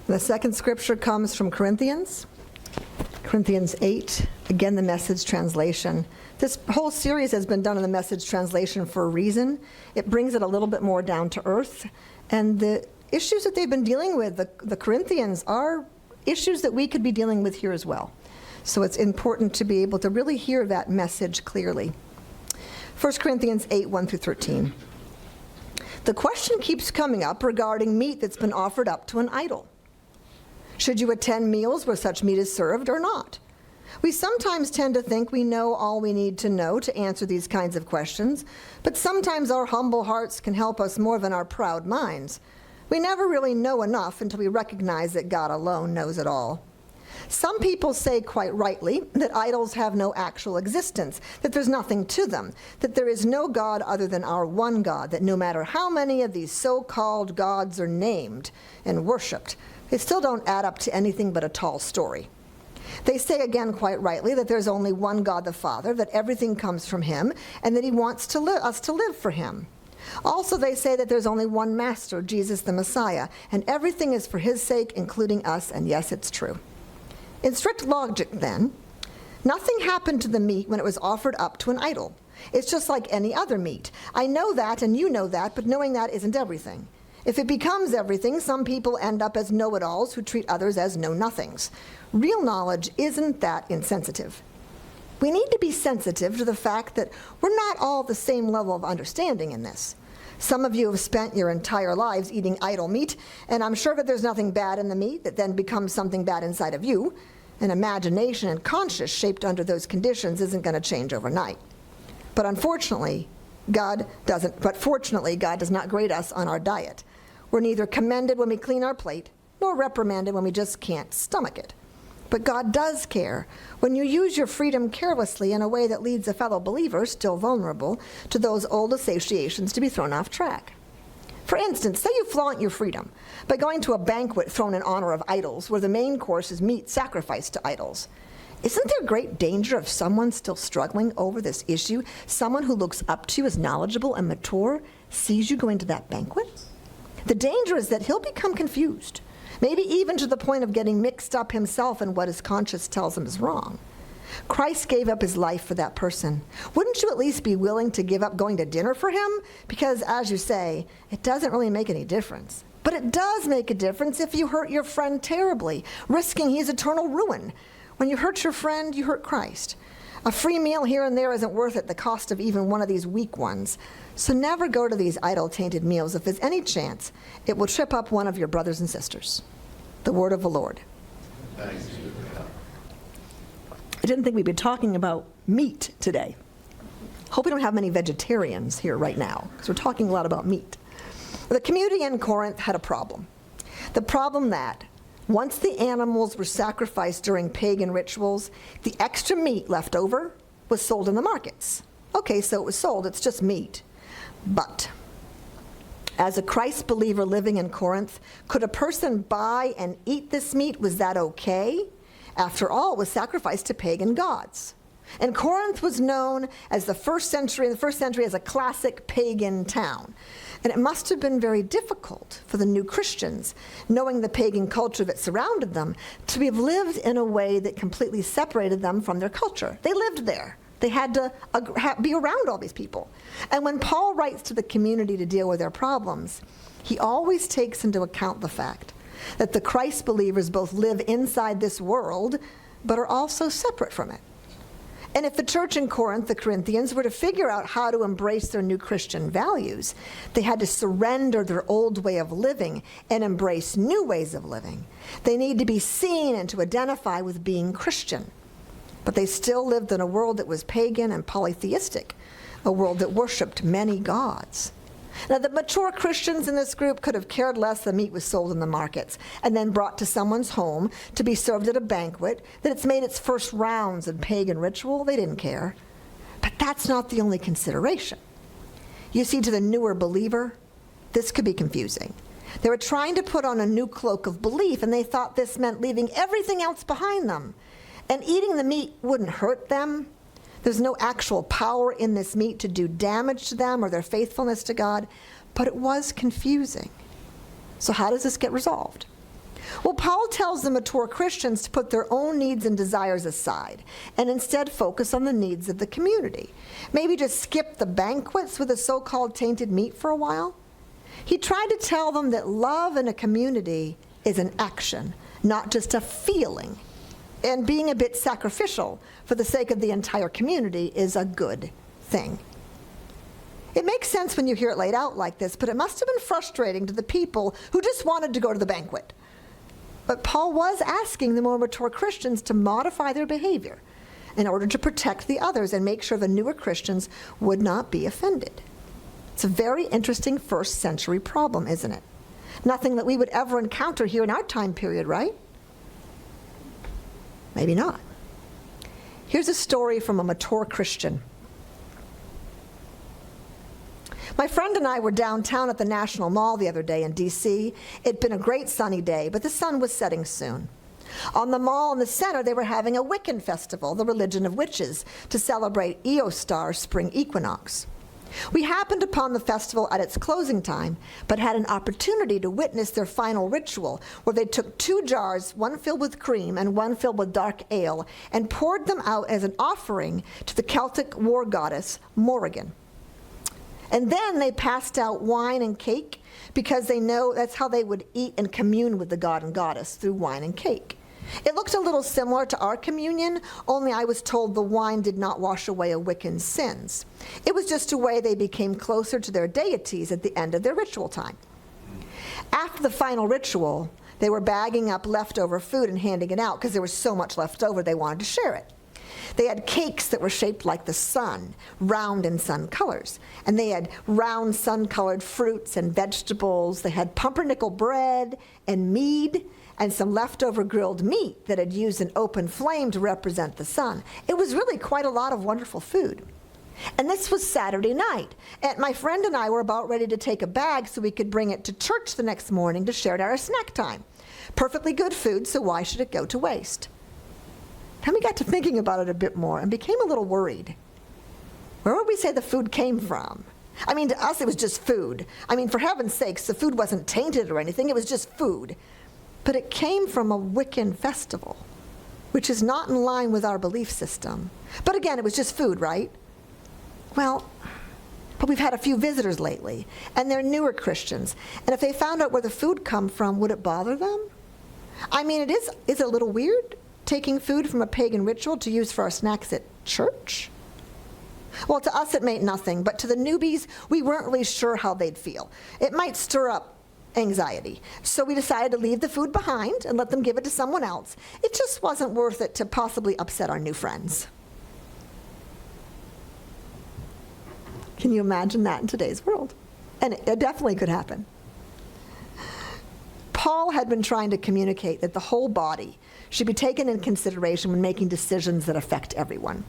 The second scripture comes from Corinthians 8, again the Message translation. This whole series has been done in the Message translation for a reason. It brings it a little bit more down to earth. And the issues that they've been dealing with, the Corinthians, are issues that we could be dealing with here as well. So it's important to be able to really hear that message clearly. 1 Corinthians 8, 1 through 13. The question keeps coming up regarding meat that's been offered up to an idol. Should you attend meals where such meat is served or not? We sometimes tend to think we know all we need to know to answer these kinds of questions, but sometimes our humble hearts can help us more than our proud minds. We never really know enough until we recognize that God alone knows it all. Some people say quite rightly that idols have no actual existence, that there's nothing to them, that there is no God other than our one God, that no matter how many of these so-called gods are named and worshipped, they still don't add up to anything but a tall story. They say again quite rightly that there's only one God the Father, that everything comes from him, and that he wants us to live for him. Also they say that there's only one Master, Jesus the Messiah, and everything is for his sake, including us, and yes, it's true. In strict logic then, nothing happened to the meat when it was offered up to an idol. It's just like any other meat. I know that and you know that, but knowing that isn't everything. If it becomes everything, some people end up as know-it-alls who treat others as know-nothings. Real knowledge isn't that insensitive. We need to be sensitive to the fact that we're not all the same level of understanding in this. Some of you have spent your entire lives eating idol meat, and I'm sure that there's nothing bad in the meat that then becomes something bad inside of you. An imagination and conscience shaped under those conditions isn't going to change overnight. But fortunately, God does not grade us on our diet. We're neither commended when we clean our plate, nor reprimanded when we just can't stomach it. But God does care when you use your freedom carelessly in a way that leads a fellow believer, still vulnerable, to those old associations to be thrown off track. For instance, say you flaunt your freedom by going to a banquet thrown in honor of idols, where the main course is meat sacrificed to idols. Isn't there great danger of someone still struggling over this issue? Someone who looks up to you as knowledgeable and mature sees you going to that banquet? The danger is that he'll become confused, maybe even to the point of getting mixed up himself in what his conscience tells him is wrong. Christ gave up his life for that person. Wouldn't you at least be willing to give up going to dinner for him? Because, as you say, it doesn't really make any difference. But it does make a difference if you hurt your friend terribly, risking his eternal ruin. When you hurt your friend, you hurt Christ. A free meal here and there isn't worth it, the cost of even one of these weak ones. So never go to these idol-tainted meals if there's any chance it will trip up one of your brothers and sisters. The word of the Lord. Thanks be to God. I didn't think we'd be talking about meat today. Hope we don't have many vegetarians here right now, because we're talking a lot about meat. The community in Corinth had a problem. The problem that once the animals were sacrificed during pagan rituals, the extra meat left over was sold in the markets. Okay, so it was sold, it's just meat. But as a Christ believer living in Corinth, could a person buy and eat this meat? Was that okay? After all, it was sacrificed to pagan gods. And Corinth was known as in the first century as a classic pagan town. And it must have been very difficult for the new Christians, knowing the pagan culture that surrounded them, to have lived in a way that completely separated them from their culture. They lived there. They had to be around all these people. And when Paul writes to the community to deal with their problems, he always takes into account the fact that the Christ believers both live inside this world, but are also separate from it. And if the church in Corinth, the Corinthians, were to figure out how to embrace their new Christian values, they had to surrender their old way of living and embrace new ways of living. They need to be seen and to identify with being Christian. But they still lived in a world that was pagan and polytheistic, a world that worshipped many gods. Now, the mature Christians in this group could have cared less the meat was sold in the markets and then brought to someone's home to be served at a banquet, that it's made its first rounds in pagan ritual. They didn't care. But that's not the only consideration. You see, to the newer believer, this could be confusing. They were trying to put on a new cloak of belief, and they thought this meant leaving everything else behind them. And eating the meat wouldn't hurt them. There's no actual power in this meat to do damage to them or their faithfulness to God, but it was confusing. So how does this get resolved? Well, Paul tells the mature Christians to put their own needs and desires aside and instead focus on the needs of the community. Maybe just skip the banquets with the so-called tainted meat for a while. He tried to tell them that love in a community is an action, not just a feeling. And being a bit sacrificial for the sake of the entire community is a good thing. It makes sense when you hear it laid out like this, but it must have been frustrating to the people who just wanted to go to the banquet. But Paul was asking the more mature Christians to modify their behavior in order to protect the others and make sure the newer Christians would not be offended. It's a very interesting first century problem, isn't it? Nothing that we would ever encounter here in our time period, right? Maybe not. Here's a story from a mature Christian. My friend and I were downtown at the National Mall the other day in D.C. It'd been a great sunny day, but the sun was setting soon. On the mall in the center, they were having a Wiccan festival, the religion of witches, to celebrate Eostar's spring equinox. We happened upon the festival at its closing time, but had an opportunity to witness their final ritual, where they took 2 jars, one filled with cream and one filled with dark ale, and poured them out as an offering to the Celtic war goddess Morrigan. And then they passed out wine and cake because they know that's how they would eat and commune with the god and goddess, through wine and cake. It looked a little similar to our communion, only I was told the wine did not wash away a Wiccan's sins. It was just a way they became closer to their deities at the end of their ritual time. After the final ritual, they were bagging up leftover food and handing it out because there was so much left over they wanted to share it. They had cakes that were shaped like the sun, round in sun colors. And they had round sun-colored fruits and vegetables. They had pumpernickel bread and mead and some leftover grilled meat that had used an open flame to represent the sun. It was really quite a lot of wonderful food. And this was Saturday night. And my friend and I were about ready to take a bag so we could bring it to church the next morning to share it at our snack time. Perfectly good food, so why should it go to waste? Then we got to thinking about it a bit more and became a little worried. Where would we say the food came from? I mean, to us it was just food. I mean, for heaven's sakes, the food wasn't tainted or anything, it was just food. But it came from a Wiccan festival, which is not in line with our belief system. But again, it was just food, right? Well, but we've had a few visitors lately, and they're newer Christians. And if they found out where the food come from, would it bother them? I mean, is it a little weird, taking food from a pagan ritual to use for our snacks at church? Well, to us it meant nothing, but to the newbies, we weren't really sure how they'd feel. It might stir up anxiety. So we decided to leave the food behind and let them give it to someone else. It just wasn't worth it to possibly upset our new friends. Can you imagine that in today's world? And it definitely could happen. Paul had been trying to communicate that the whole body should be taken in consideration when making decisions that affect everyone.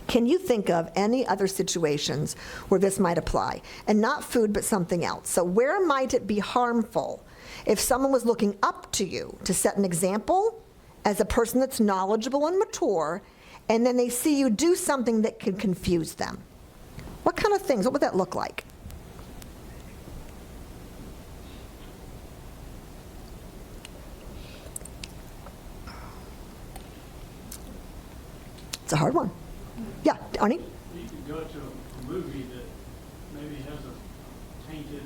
Can you think of any other situations where this might apply? And not food, but something else. So where might it be harmful if someone was looking up to you to set an example as a person that's knowledgeable and mature, and then they see you do something that can confuse them? What kind of things? What would that look like? It's a hard one. Yeah, Arnie? You could go to a movie that maybe has a tainted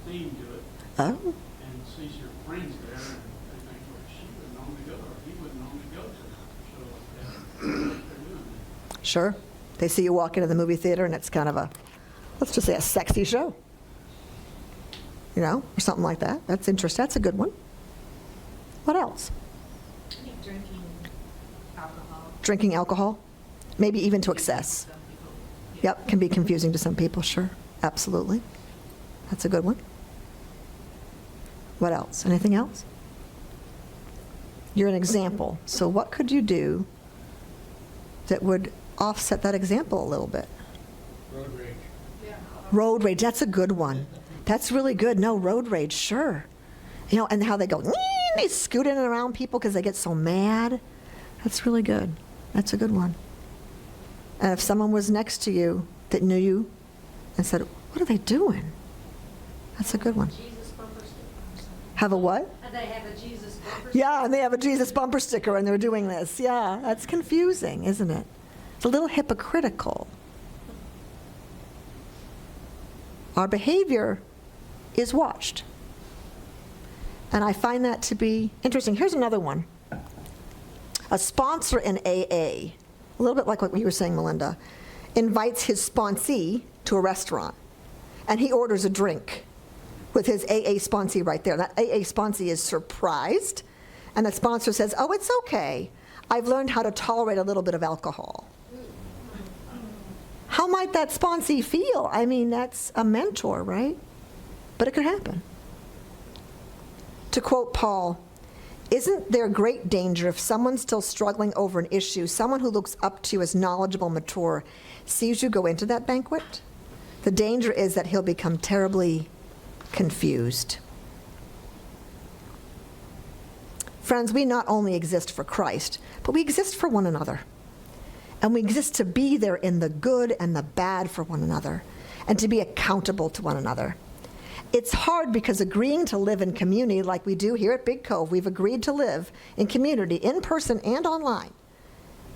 theme to it, Oh, and sees your friends there, and they think, well, she would normally go, or he would normally go to a show like that. They're doing that. sure. They see you walk into the movie theater and it's kind of a, let's just say a sexy show. You know, or something like that. That's interesting. That's a good one. What else? I think drinking alcohol. Drinking alcohol? Maybe even to excess. Some people, Yep, can be confusing to some people, sure. Absolutely. That's a good one. What else? Anything else? You're an example. So what could you do that would offset that example a little bit? Road rage. Road rage, that's a good one. That's really good. No, road rage, sure. You know, and how they go, they scoot in and around people because they get so mad. That's really good. That's a good one. And if someone was next to you that knew you and said, what are they doing? That's a good one. Jesus purposed it. Have a what? I And they have a Jesus bumper. Yeah, and they have a Jesus bumper sticker and they're doing this. Yeah, that's confusing, isn't it? It's a little hypocritical. Our behavior is watched. And I find that to be interesting. Here's another one. A sponsor in AA, a little bit like what you were saying, Melinda, invites his sponsee to a restaurant, and he orders a drink with his AA sponsee right there. That AA sponsee is surprised, and the sponsor says, "Oh, it's okay. I've learned how to tolerate a little bit of alcohol." How might that sponsee feel? I mean, that's a mentor, right? But it could happen. To quote Paul, "Isn't there great danger if someone still struggling over an issue, someone who looks up to you as knowledgeable, mature, sees you go into that banquet? The danger is that he'll become terribly confused." Friends, we not only exist for Christ, but we exist for one another. And we exist to be there in the good and the bad for one another, and to be accountable to one another. It's hard because agreeing to live in community like we do here at Big Cove, we've agreed to live in community, in person and online,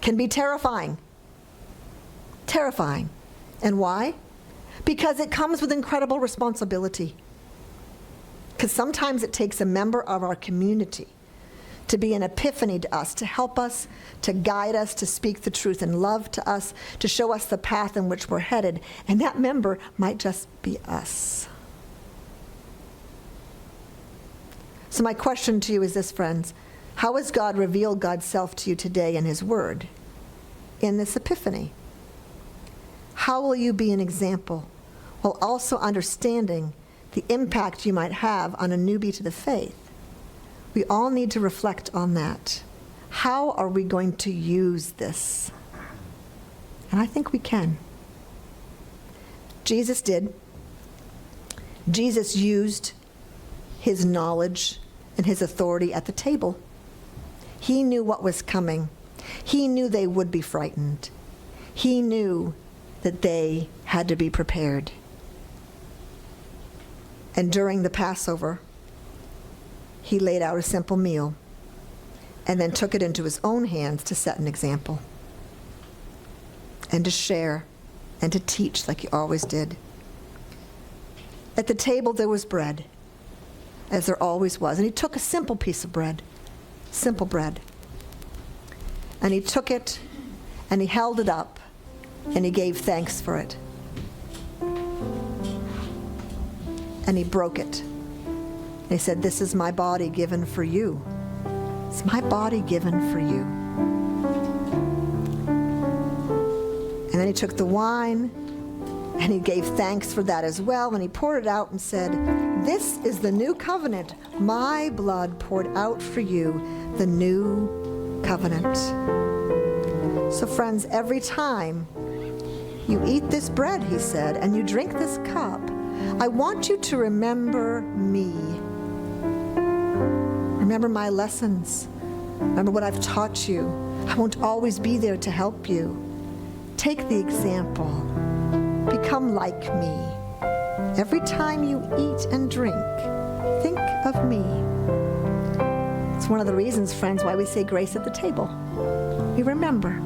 can be terrifying. Terrifying. And why? Because it comes with incredible responsibility. Because sometimes it takes a member of our community to be an epiphany to us, to help us, to guide us, to speak the truth in love to us, to show us the path in which we're headed. And that member might just be us. So my question to you is this, friends. How has God revealed God's self to you today in His Word, in this epiphany? How will you be an example while also understanding the impact you might have on a newbie to the faith? We all need to reflect on that. How are we going to use this? And I think we can. Jesus did. Jesus used His knowledge and His authority at the table. He knew what was coming. He knew they would be frightened. He knew that they had to be prepared. And during the Passover, He laid out a simple meal and then took it into His own hands to set an example and to share and to teach like He always did. At the table there was bread, as there always was. And He took a simple piece of bread, simple bread. And He took it and He held it up and He gave thanks for it. And He broke it. And He said, "This is my body given for you. It's my body given for you." And then He took the wine and He gave thanks for that as well. And He poured it out and said, "This is the new covenant, my blood poured out for you, the new covenant." So friends, every time you eat this bread, He said, and you drink this cup, I want you to remember me. Remember my lessons. Remember what I've taught you. I won't always be there to help you. Take the example. Become like me. Every time you eat and drink, think of me. It's one of the reasons, friends, why we say grace at the table. We remember.